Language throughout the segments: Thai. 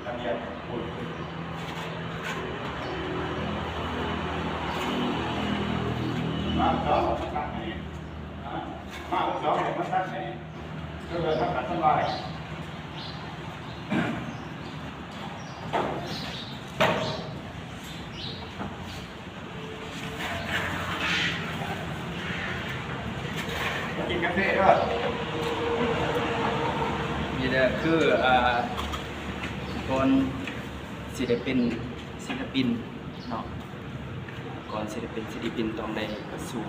ละเอียดพูดมาต่อตั้งไหนมาต่อให้มันตั้งไหนก็เลยทำกันสบายกินกาแฟด้วยนี่แหละคือก่อนศิลปินเนาะก่อนศิลปินต้องได้สู่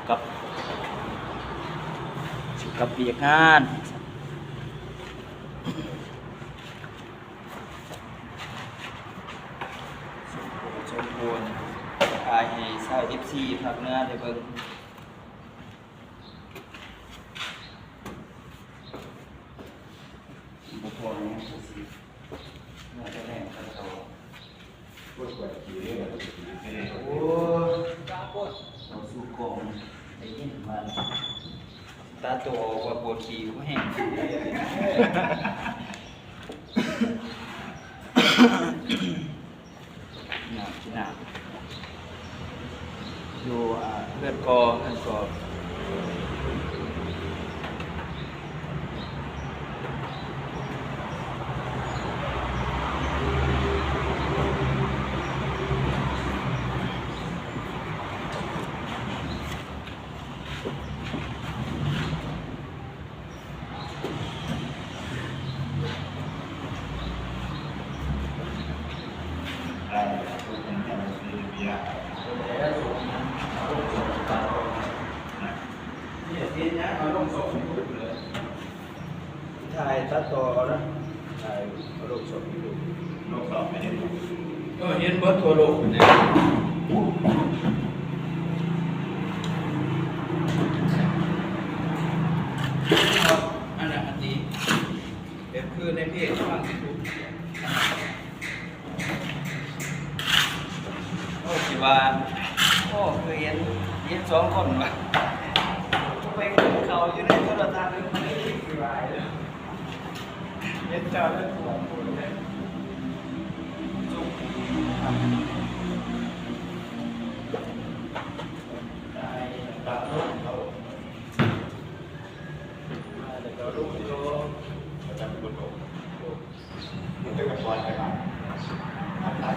กับเวียกงานสมควรทายให้ชาว FC ภาคเหนือได้เบิ่งบ่พอเนี่ยสิน่าจะแรงกันโตโอ้เราสู้กองได้ยินมันตาโตกว่าปวดขี้ก็แห้งหนักที่หนักอยู่เลือดกอถ่ายตัดต่อเอานะถ่ายเอาลงสดให้ดูลงสดไม่ได้ดูเห็นเบิร์ดทั่วโลกเนี่ยอันนั้นอันนี้เป็นคือในเพจฟังสิทุกโอ้คิดว่าโอ้เคยเห็น2 คนว่ะไปเขาอยู่ในโทรทัศน์ไม่ได้กี่รายเลยเห็นจอเรื่องของคุณเลยจุกได้ตัดลูกเขาเดี๋ยวลูกโตจะเป็นคนโตมันจะกับวันไปบ้างตัด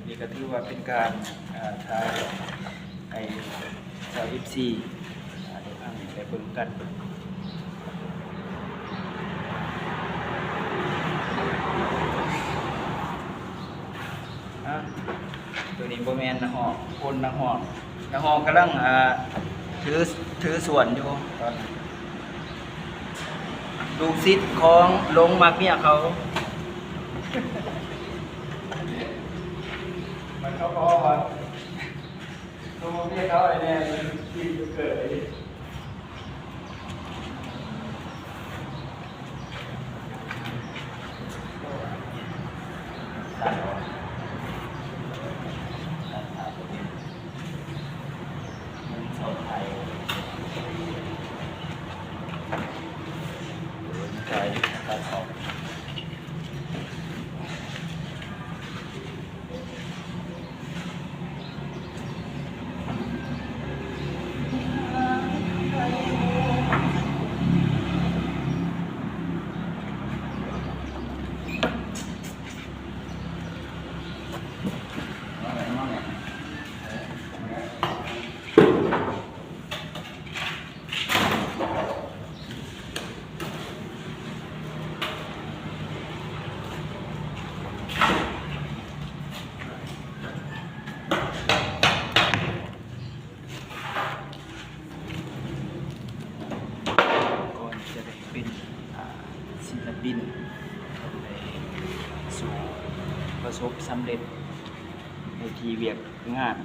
นี่ก็ถือว่าเป็นการถ่ายให้ชาว FC ได้ฟังได้เบิ่งกันตัวนี้บ่แม่นนะฮอกคนนะฮอกกำลังถือส่วนอยู่ตอนนี้ลูกศิษย์ของหลงมักเมียเขามันเขาบอกว่าตัวเมียเขาไอ้เนี่ยกินจนเกิดบินไปสู่ประสบสำเร็จในทีเวียกงาน